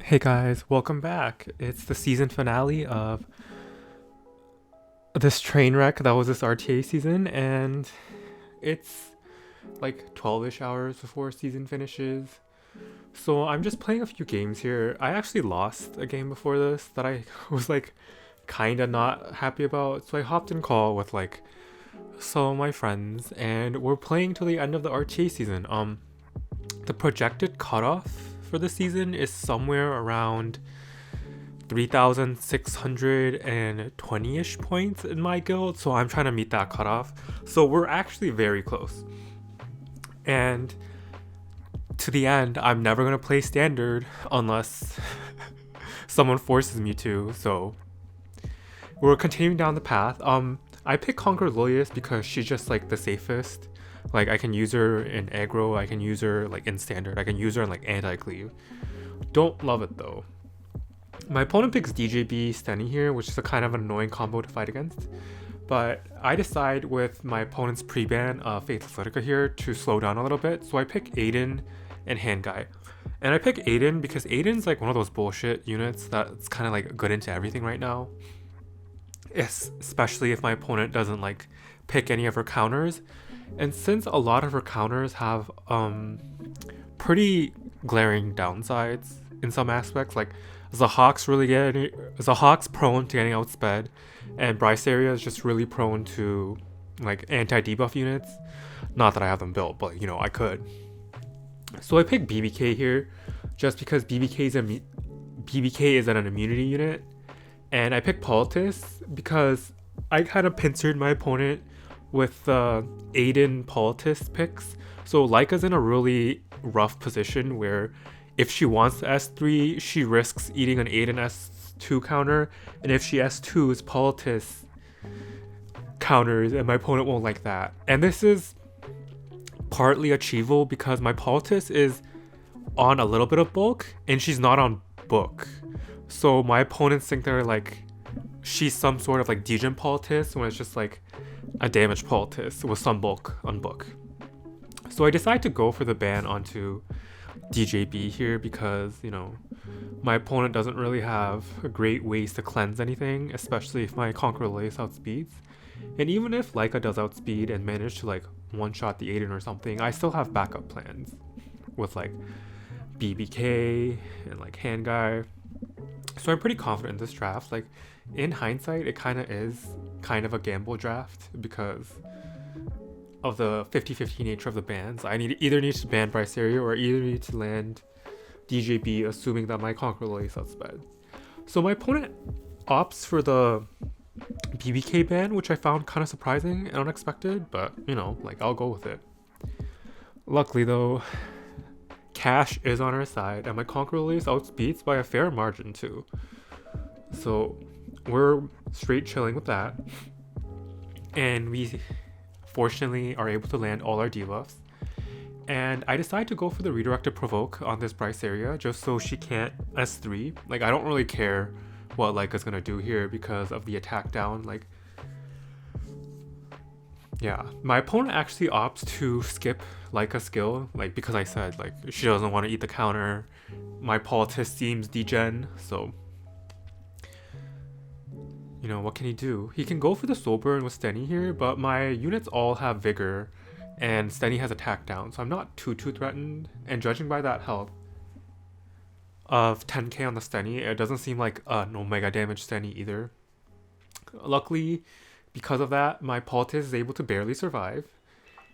Hey guys, welcome back. It's the season finale of this train wreck that was this RTA season, and it's like 12-ish hours before season finishes. So I'm just playing a few games here. I actually lost a game before this that I was like kinda not happy about. So I hopped in call with like some of my friends and we're playing till the end of the RTA season. The projected cutoff for the season is somewhere around 3,620-ish points in my guild, so I'm trying to meet that cutoff. So we're actually very close. And to the end, I'm never going to play standard unless someone forces me to, so we're continuing down the path. I picked Conquer Lilius because she's just like the safest. Like I can use her in aggro, I can use her like in standard, I can use her in like anti-cleave. Don't love it though. My opponent picks DJB Stenny here, which is a kind of an annoying combo to fight against. But I decide with my opponent's pre-ban Faithless Litica here to slow down a little bit. So I pick Adin and handguy. And I pick Adin because Adin's like one of those bullshit units that's kind of like good into everything right now. Especially if my opponent doesn't like pick any of her counters. And since a lot of her counters have pretty glaring downsides in some aspects, like Zahawk's prone to getting outsped, and Bryceria is just really prone to like anti-debuff units. Not that I have them built, but you know, I could. So I picked BBK here just because BBK is an immunity unit, and I picked politis because I kind of pincered my opponent with Adin politis picks. So Leica's in a really rough position where if she wants to S3, she risks eating an Adin S2 counter, and if she S2s politis counters, and my opponent won't like that. And this is partly achievable because my politis is on a little bit of bulk, and she's not on book. So my opponents think they're like, she's some sort of like degen politis, when it's just like a damage politis with some bulk on book. So I decide to go for the ban onto DJB here because, you know, my opponent doesn't really have a great ways to cleanse anything, especially if my Conqueror Lace outspeeds. And even if Leica does outspeed and manage to like one-shot the Adin or something, I still have backup plans with like BBK and like handguy. So I'm pretty confident in this draft. Like in hindsight, it kind of is kind of a gamble draft because of the 50-50 nature of the bans. I either need to ban Bryceria or either need to land DJB, assuming that my Conqueror is outsped. So my opponent opts for the BBK ban, which I found kind of surprising and unexpected, but you know, like I'll go with it. Luckily though, cash is on our side, and my Conqueror is outspeeds by a fair margin too. So we're straight chilling with that, and we fortunately are able to land all our debuffs. And I decide to go for the redirected provoke on this Bryceria just so she can't S3. Like I don't really care what Leica's gonna do here because of the attack down. Like, yeah, my opponent actually opts to skip Leica's skill, like because I said like she doesn't want to eat the counter. My politis seems degen, so you know, what can he do? He can go for the soul burn with Stenny here, but my units all have vigor and Stenny has attack down, so I'm not too threatened. And judging by that health of 10k on the Stenny, it doesn't seem like an omega damage Stenny either. Luckily, because of that, my politis is able to barely survive,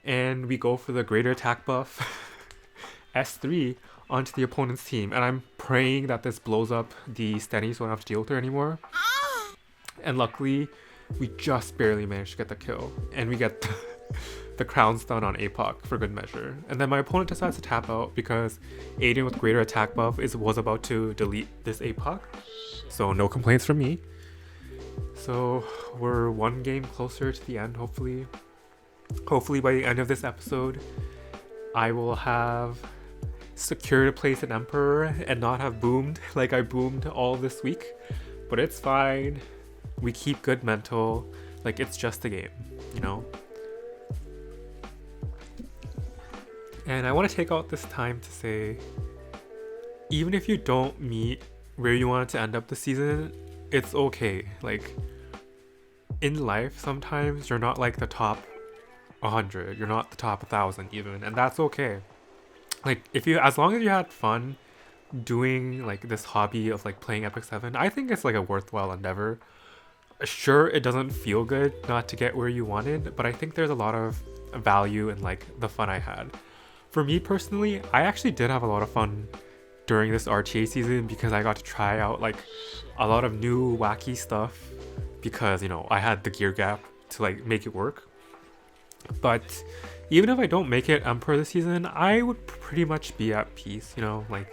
and we go for the greater attack buff S3 onto the opponent's team, and I'm praying that this blows up the Stenny so I don't have to deal with her anymore. And luckily, we just barely managed to get the kill, and we get the crown stun on APOC for good measure. And then my opponent decides to tap out because Adin with greater attack buff was about to delete this APOC, so no complaints from me. So we're one game closer to the end, hopefully. Hopefully by the end of this episode, I will have secured a place in Emperor and not have boomed like I boomed all this week. But it's fine. We keep good mental, like it's just a game, you know? And I want to take out this time to say, even if you don't meet where you want to end up the season, it's okay. Like, in life, sometimes you're not like the top 100, you're not the top 1,000 even, and that's okay. Like, as long as you had fun doing like this hobby of like playing Epic 7, I think it's like a worthwhile endeavor. Sure, it doesn't feel good not to get where you wanted, but I think there's a lot of value in like the fun I had. For me personally, I actually did have a lot of fun during this RTA season because I got to try out like a lot of new wacky stuff because, you know, I had the gear gap to like make it work. But even if I don't make it Emperor this season, I would pretty much be at peace, you know, like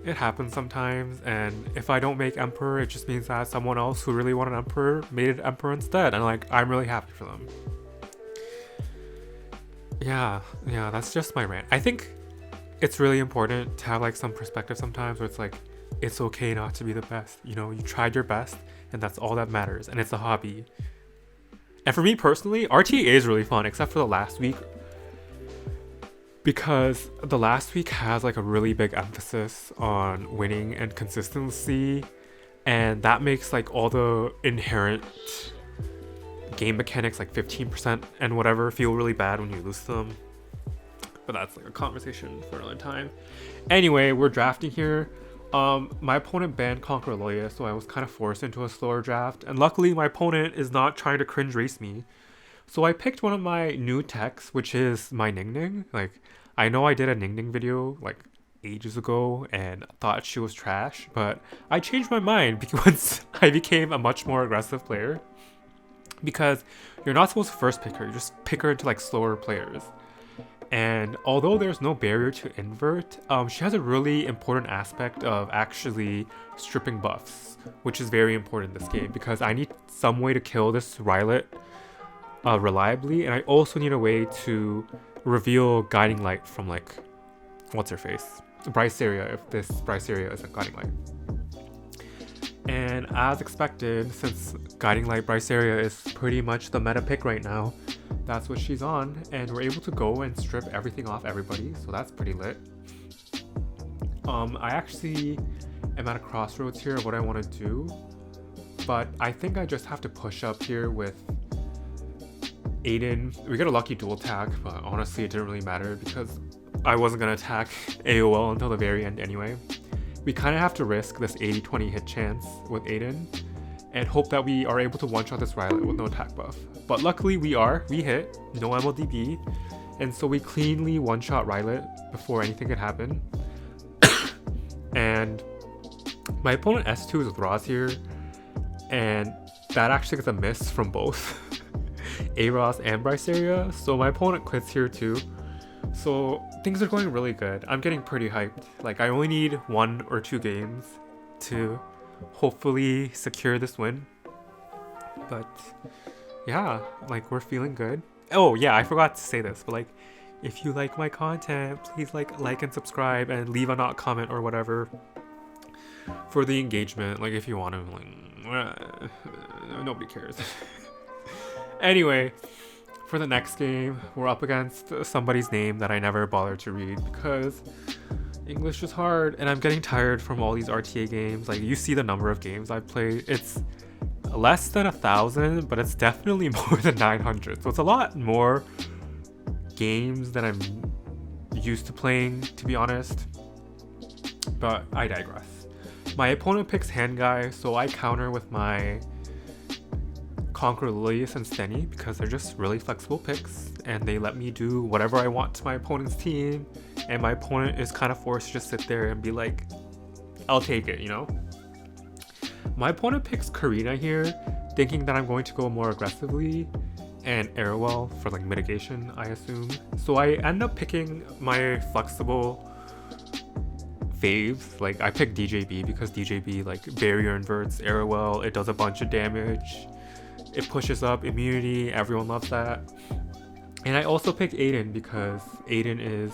it happens sometimes, and if I don't make Emperor, it just means that someone else who really wanted Emperor made it Emperor instead, and like I'm really happy for them. Yeah, that's just my rant. I think it's really important to have like some perspective sometimes where it's like, it's okay not to be the best, you know, you tried your best and that's all that matters, and it's a hobby. And for me personally, RTA is really fun, except for the last week, because the last week has like a really big emphasis on winning and consistency, and that makes like all the inherent game mechanics like 15% and whatever feel really bad when you lose them. But that's like a conversation for another time. Anyway, we're drafting here. My opponent banned Conquer Loya, so I was kind of forced into a slower draft, and luckily my opponent is not trying to cringe race me. So I picked one of my new techs, which is my Ninging. Like, I know I did a Ninging video like ages ago and thought she was trash, but I changed my mind once I became a much more aggressive player. Because you're not supposed to first pick her, you just pick her into like slower players. And although there's no barrier to invert, she has a really important aspect of actually stripping buffs, which is very important in this game because I need some way to kill this Rylet reliably, and I also need a way to reveal Guiding Light from like, what's her face? Bryceria, if this Bryceria isn't Guiding Light. And as expected, since Guiding Light Bryceria is pretty much the meta pick right now, that's what she's on, and we're able to go and strip everything off everybody, so that's pretty lit. I actually am at a crossroads here of what I want to do, but I think I just have to push up here with Adin. We got a lucky dual attack, but honestly it didn't really matter because I wasn't going to attack AOL until the very end anyway. We kind of have to risk this 80-20 hit chance with Adin and hope that we are able to one-shot this Rylet with no attack buff. But luckily we hit, no MLDB, and so we cleanly one-shot Rylet before anything could happen. And my opponent S2 is Roz here, and that actually gets a miss from both Aros and Bryceria, so my opponent quits here too. So things are going really good. I'm getting pretty hyped. Like, I only need 1 or 2 games to hopefully secure this win. But yeah, like, we're feeling good. Oh yeah, I forgot to say this, but like, if you like my content, please like and subscribe and leave a not comment or whatever for the engagement. Like, if you want to, like, nobody cares. Anyway, for the next game, we're up against somebody's name that I never bothered to read because English is hard and I'm getting tired from all these RTA games. Like, you see the number of games I've played. It's less than 1,000, but it's definitely more than 900. So it's a lot more games than I'm used to playing, to be honest. But I digress. My opponent picks handguy, so I counter with my Conquer Lilius and Steny because they're just really flexible picks and they let me do whatever I want to my opponent's team, and my opponent is kind of forced to just sit there and be like, I'll take it, you know? My opponent picks Karina here, thinking that I'm going to go more aggressively, and Arrowell for like mitigation, I assume. So I end up picking my flexible faves. Like, I picked DJB because DJB like barrier inverts Arrowell, it does a bunch of damage, it pushes up immunity, everyone loves that. And I also picked Adin because Adin is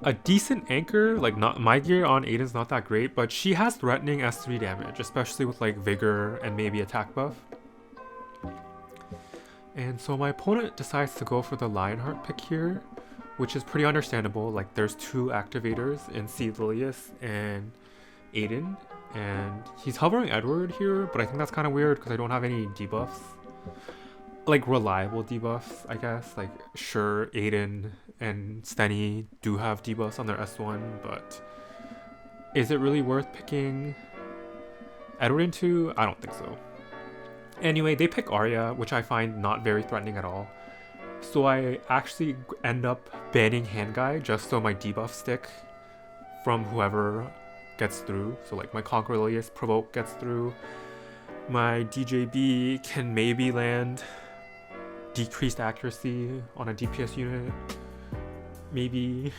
a decent anchor. Like, not my gear on Adin's not that great, but she has threatening S3 damage, especially with like vigor and maybe attack buff. And so my opponent decides to go for the Lionheart pick here, which is pretty understandable. Like there's 2 activators in Celius and Adin, and he's hovering Edward here, but I think that's kind of weird because I don't have any debuffs. Like reliable debuffs, I guess. Like sure, Adin and Stenny do have debuffs on their S1, but is it really worth picking Edward into? I don't think so. Anyway, they pick Aria, which I find not very threatening at all. So I actually end up banning handguy just so my debuffs stick from whoever gets through. So like my Conquer Lilius provoke gets through. My DJB can maybe land decreased accuracy on a DPS unit. Maybe.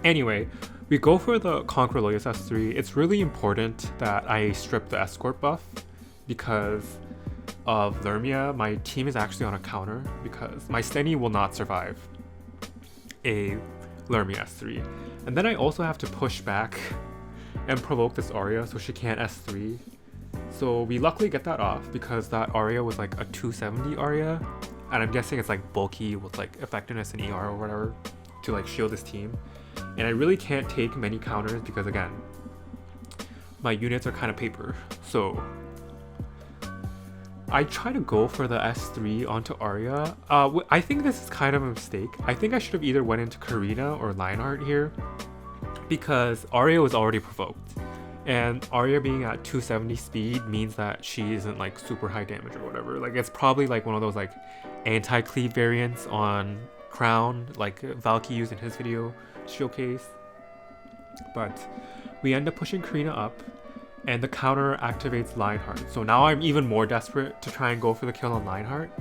Anyway, we go for the Conquer Lilius S3. It's really important that I strip the escort buff because of Lermia. My team is actually on a counter because my Stenny will not survive a Lermia S3. And then I also have to push back and provoke this Aria so she can't S3. So we luckily get that off because that Aria was like a 270 Aria, and I'm guessing it's like bulky with like effectiveness and ER or whatever to like shield this team. And I really can't take many counters because again, my units are kind of paper. So I try to go for the S3 onto Aria. I think this is kind of a mistake. I think I should have either went into Karina or Lionheart here because Aria was already provoked. And Aria being at 270 speed means that she isn't like super high damage or whatever. Like it's probably like one of those like anti-cleave variants on Crown, like Valky used in his video showcase. But we end up pushing Karina up and the counter activates Lionheart. So now I'm even more desperate to try and go for the kill on Lionheart.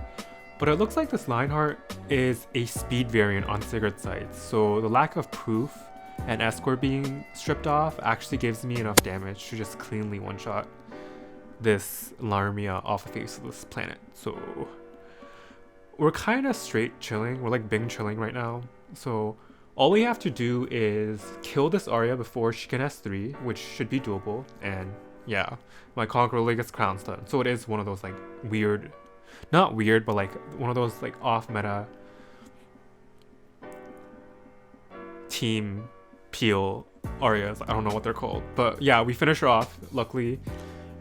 But it looks like this Lionheart is a speed variant on Sigurd's side. So the lack of proof and escort being stripped off actually gives me enough damage to just cleanly one-shot this Larmia off the face of this planet. So we're kind of straight chilling. We're like Bing chilling right now. So all we have to do is kill this Aria before she can S3, which should be doable. And yeah, my Conqueror League gets crown stun. So it is one of those like weird, not weird, but like one of those like off meta team peel Arias. I don't know what they're called, but yeah, we finish her off luckily,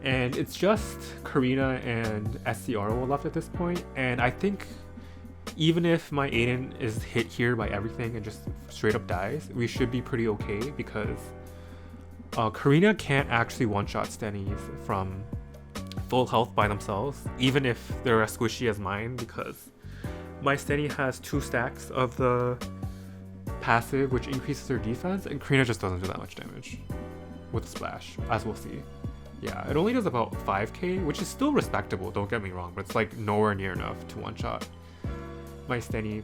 and it's just Karina and SCR left at this point. And I think even if my Adin is hit here by everything and just straight up dies, we should be pretty okay because Karina can't actually one-shot Stennies from full health by themselves, even if they're as squishy as mine, because my Stenny has 2 stacks of the passive, which increases her defense, and Karina just doesn't do that much damage with splash, as we'll see. Yeah, it only does about 5k, which is still respectable, don't get me wrong, but it's like nowhere near enough to one-shot my Stenny.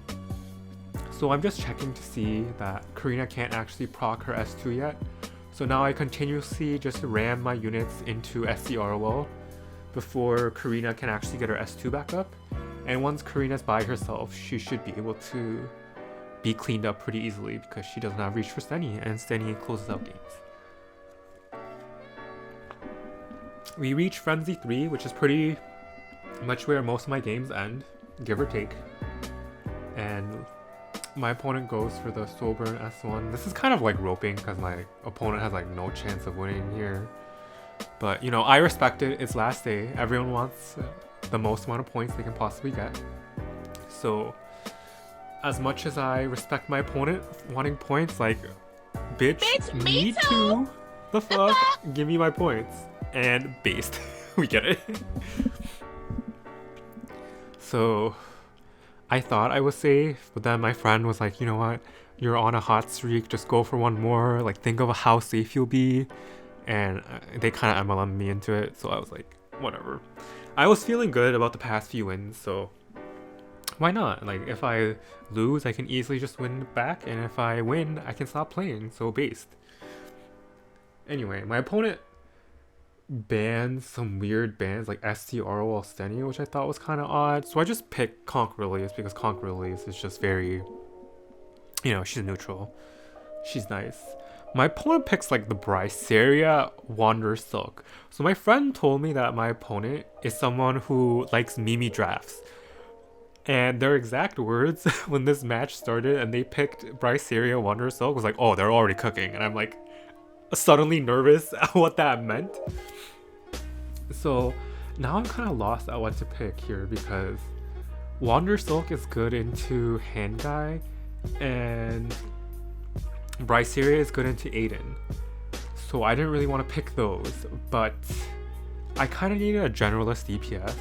So I'm just checking to see that Karina can't actually proc her S2 yet. So now I continuously just ram my units into SCROL before Karina can actually get her S2 back up. And once Karina's by herself, she should be able to be cleaned up pretty easily because she doesn't have reach for Stenny, and Stenny closes out games. We reach Frenzy 3, which is pretty much where most of my games end, give or take. And my opponent goes for the Soulburn S1. This is kind of like roping because my opponent has like no chance of winning here. But you know, I respect it. It's last day. Everyone wants the most amount of points they can possibly get. So as much as I respect my opponent wanting points, like, bitch me too. The fuck? Give me my points. And based. We get it. So I thought I was safe, but then my friend was like, you know what, you're on a hot streak, just go for one more, like think of how safe you'll be. And they kind of MLM'd me into it, so I was like, whatever. I was feeling good about the past few wins, so why not? Like if I lose, I can easily just win back, and if I win, I can stop playing, so based. Anyway, my opponent banned some weird bans like STRO Stenny, which I thought was kind of odd. So I just picked Conquer Lilius because Conquer Lilius is just very, you know, she's neutral. She's nice. My opponent picks like the Bryceria Wander Silk. So my friend told me that my opponent is someone who likes Mimi drafts. And their exact words when this match started and they picked Bryceria Wonder Silk was like, oh, they're already cooking. And I'm like suddenly nervous at what that meant. So now I'm kind of lost at what to pick here because Wander Silk is good into handguy and Bryceria is good into Adin. So I didn't really want to pick those, but I kind of needed a generalist DPS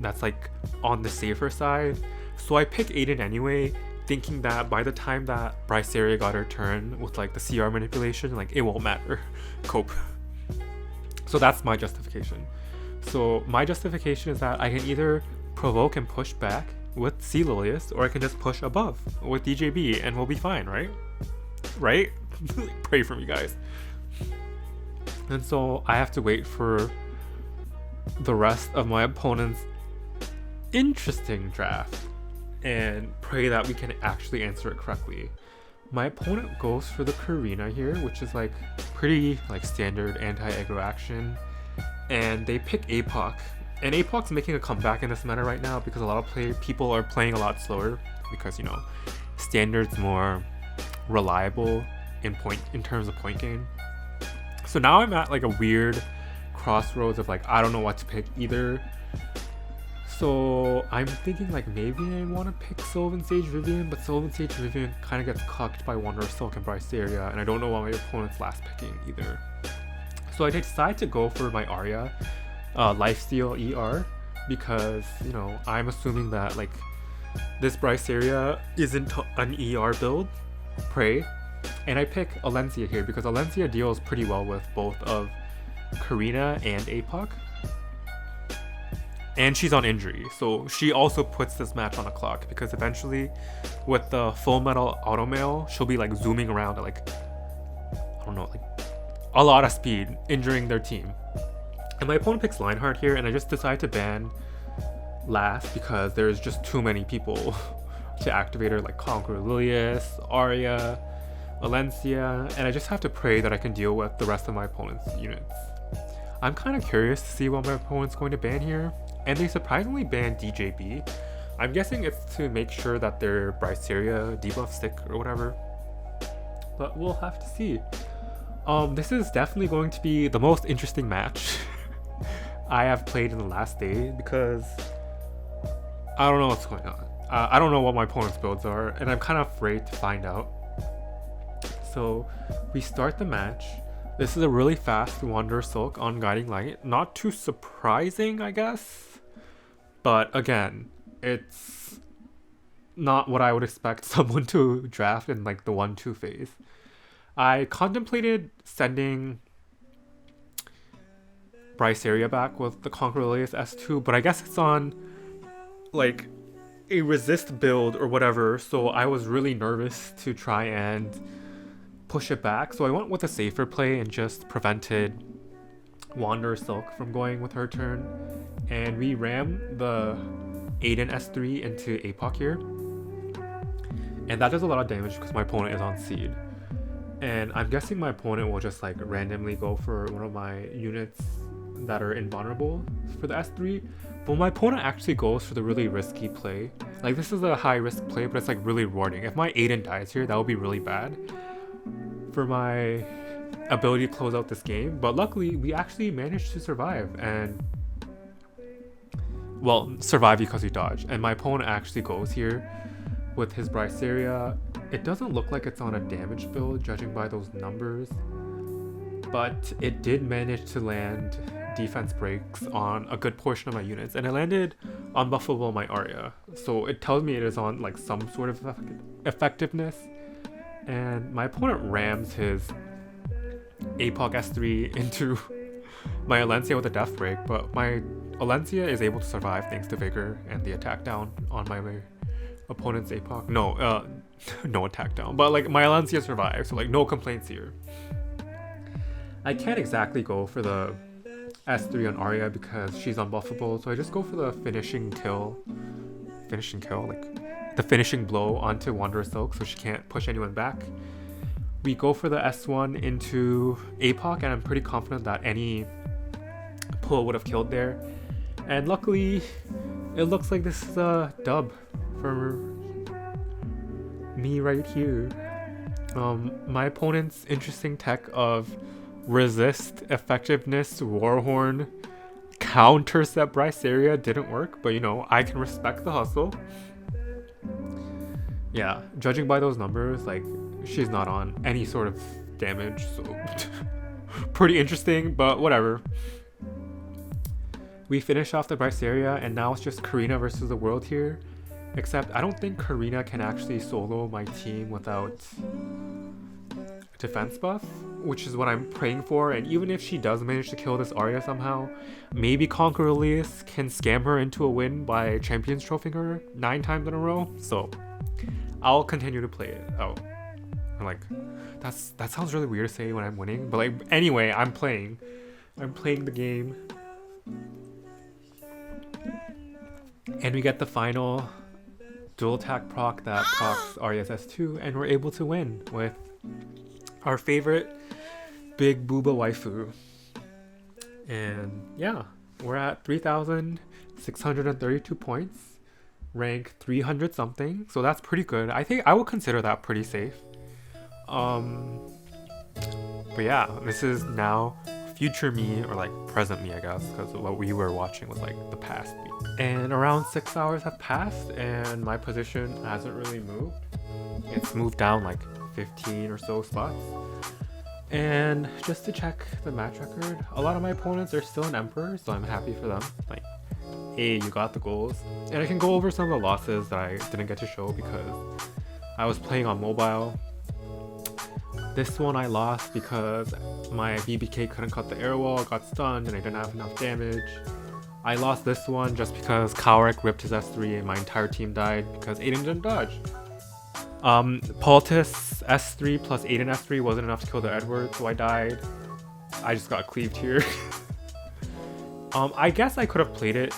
that's like on the safer side. So I picked Adin anyway, thinking that by the time that Bryceria got her turn with like the CR manipulation, like it won't matter. Cope. So that's my justification. So my justification is that I can either provoke and push back with C Lilius, or I can just push above with DJB and we'll be fine, right? Right? Pray for me, guys. And so I have to wait for the rest of my opponent's interesting draft and pray that we can actually answer it correctly. My opponent goes for the Karina here, which is like pretty like standard anti-aggro action, and they pick APOC. And APOC's making a comeback in this meta right now because a lot of people are playing a lot slower because, you know, standard's more reliable in terms of point gain. So now I'm at like a weird crossroads of like I don't know what to pick either. So I'm thinking like maybe I want to pick Sylvan Sage Vivian, but Sylvan Sage Vivian kind of gets cucked by Wanderer Silk and Bryceria, and I don't know what my opponent's last picking either. So I decide to go for my Aria, Lifesteal ER, because, you know, I'm assuming that like this Bryceria isn't an ER build, pray. And I pick Alencia here because Alencia deals pretty well with both of Karina and APOC. And she's on injury, so she also puts this match on the clock because eventually with the full metal auto mail, she'll be like zooming around at like, I don't know, like a lot of speed, injuring their team. And my opponent picks Lionheart here, and I just decide to ban last because there's just too many people to activate her, like Conqueror Lilius, Aria, Alencia, and I just have to pray that I can deal with the rest of my opponent's units. I'm kind of curious to see what my opponent's going to ban here, and they surprisingly banned DJB. I'm guessing it's to make sure that their Bryceria debuff stick or whatever, but we'll have to see. This is definitely going to be the most interesting match I have played in the last day because I don't know what's going on. I don't know what my opponent's builds are, and I'm kind of afraid to find out. So we start the match. This is a really fast Wanderer Silk on Guiding Light. Not too surprising, I guess. But again, it's not what I would expect someone to draft in like the 1-2 phase. I contemplated sending Bryceria back with the Conqueror Lilius S2, but I guess it's on like a resist build or whatever, so I was really nervous to try and push it back, so I went with a safer play and just prevented Wanderer Silk from going with her turn, and we ram the Adin S3 into APOC here, and that does a lot of damage because my opponent is on Seed, and I'm guessing my opponent will just like randomly go for one of my units that are invulnerable for the S3, but my opponent actually goes for the really risky play. Like this is a high risk play, but it's like really rewarding. If my Adin dies here, that would be really bad for my ability to close out this game, but luckily we actually managed to survive, and well, survive because we dodged, and my opponent actually goes here with his Bryceria. It doesn't look like it's on a damage build judging by those numbers, but it did manage to land defense breaks on a good portion of my units, and it landed unbuffable my Aria, so it tells me it is on like some sort of effectiveness. And my opponent rams his APOC S3 into my Alencia with a death break, but my Alencia is able to survive thanks to Vigor and the attack down on my opponent's APOC. No attack down, but like my Alencia survives, so like no complaints here. I can't exactly go for the S3 on Aria because she's unbuffable, so I just go for the finishing kill, like the finishing blow onto Wanderer Silk so she can't push anyone back. We go for the S1 into APOC, and I'm pretty confident that any pull would have killed there. And luckily, it looks like this is a dub for me right here. My opponent's interesting tech of resist, effectiveness, warhorn, countercept Aria didn't work, but you know, I can respect the hustle. Yeah, judging by those numbers, like, she's not on any sort of damage, so pretty interesting, but whatever. We finish off the Aria, and now it's just Karina versus the world here. Except I don't think Karina can actually solo my team without defense buff, which is what I'm praying for. And even if she does manage to kill this Aria somehow, maybe Conquer Elias can scam her into a win by Champions Trophying her 9 times in a row. So I'll continue to play it. Oh, I'm like, that sounds really weird to say when I'm winning, but like, anyway, I'm playing the game. And we get the final dual attack proc that procs Aria's S2, and we're able to win with our favorite big booba waifu. And yeah, we're at 3,632 points, rank 300 something, so that's pretty good. I think I would consider that pretty safe. But yeah, this is now future me, or like present me, I guess, because what we were watching was like the past me. And around 6 hours have passed and my position hasn't really moved. It's moved down like 15 or so spots. And just to check the match record, a lot of my opponents are still an Emperor, so I'm happy for them. Like, hey, you got the goals. And I can go over some of the losses that I didn't get to show because I was playing on mobile. This one I lost because my BBK couldn't cut the air wall, got stunned, and I didn't have enough damage. I lost this one just because Kaorik ripped his S3 and my entire team died because Adin didn't dodge. Politis S3 plus Adin S3 wasn't enough to kill the Edward, so I died. I just got cleaved here. I guess I could have played it,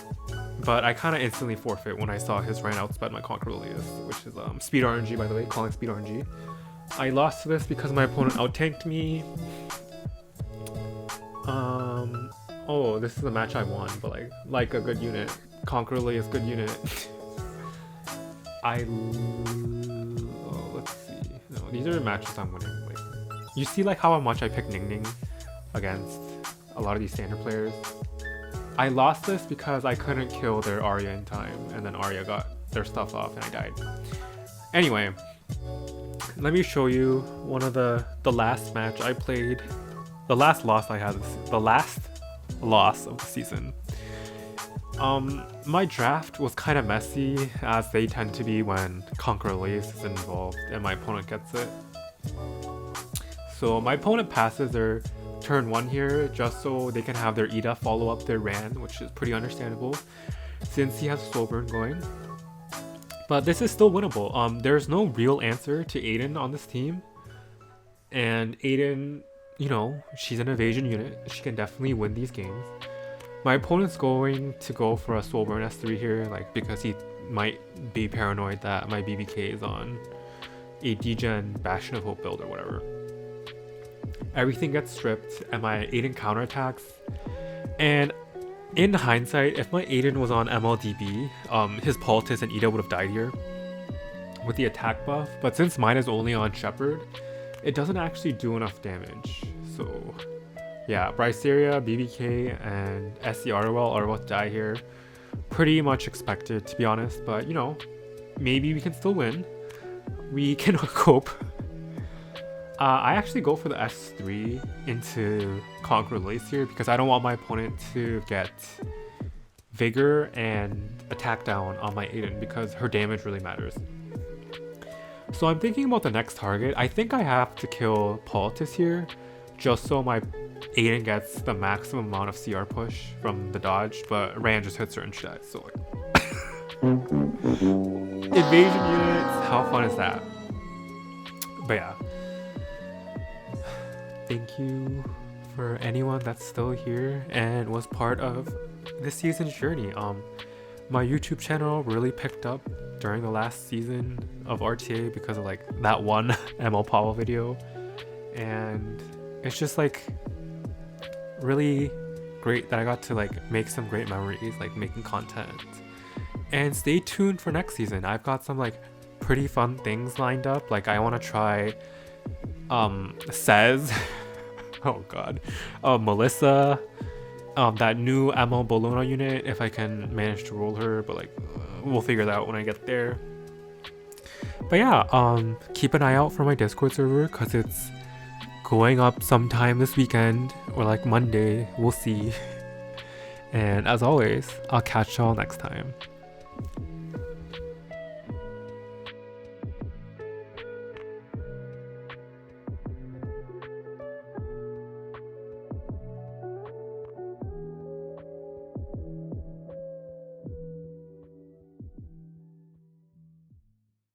but I kind of instantly forfeit when I saw his Ryan outsped my Conquer Elias, which is speed RNG, by the way, calling speed RNG. I lost to this because my opponent out-tanked me. Oh, this is a match I won, but like a good unit. Conquer Elias, good unit. Let's see. No, these are matches I'm winning. Like, you see like how much I picked Ninging against a lot of these standard players. I lost this because I couldn't kill their Aria in time, and then Aria got their stuff off and I died. Anyway, let me show you one of the last match I played. The last loss I had, the last loss of the season. My draft was kind of messy, as they tend to be when Conquer Elias is involved and my opponent gets it. So my opponent passes their turn 1 here just so they can have their Ida follow up their Ran, which is pretty understandable since he has slow burn going. But this is still winnable. There's no real answer to Adin on this team. And Adin, you know, she's an evasion unit. She can definitely win these games. My opponent's going to go for a slow burn S3 here, like, because he might be paranoid that my BBK is on a degen Bastion of Hope build or whatever. Everything gets stripped and my Adin counterattacks. And in hindsight, if my Adin was on MLDB, his Politis and Ida would have died here with the attack buff. But since mine is only on Shepherd, it doesn't actually do enough damage. So yeah, Aria, BBK, and SC Arwell are about to die here. Pretty much expected, to be honest, but you know, maybe we can still win. We can cope. I actually go for the S3 into Conquer Elias here because I don't want my opponent to get Vigor and attack down on my Adin because her damage really matters. So I'm thinking about the next target. I think I have to kill Politis here just so my Adin gets the maximum amount of CR push from the dodge, but Ran just hits her and shit. So like evasion units, how fun is that? But yeah. Thank you for anyone that's still here and was part of this season's journey. My YouTube channel really picked up during the last season of RTA because of like that one ML Pavel video, and it's just like really great that I got to like make some great memories, like making content And stay tuned for next season. I've got some like pretty fun things lined up. Like I want to try Says oh god, Melissa, that new MO Bologna unit, if I can manage to roll her, but like we'll figure that out when I get there. But yeah, keep an eye out for my Discord server because it's going up sometime this weekend or like Monday, we'll see. And as always, I'll catch y'all next time.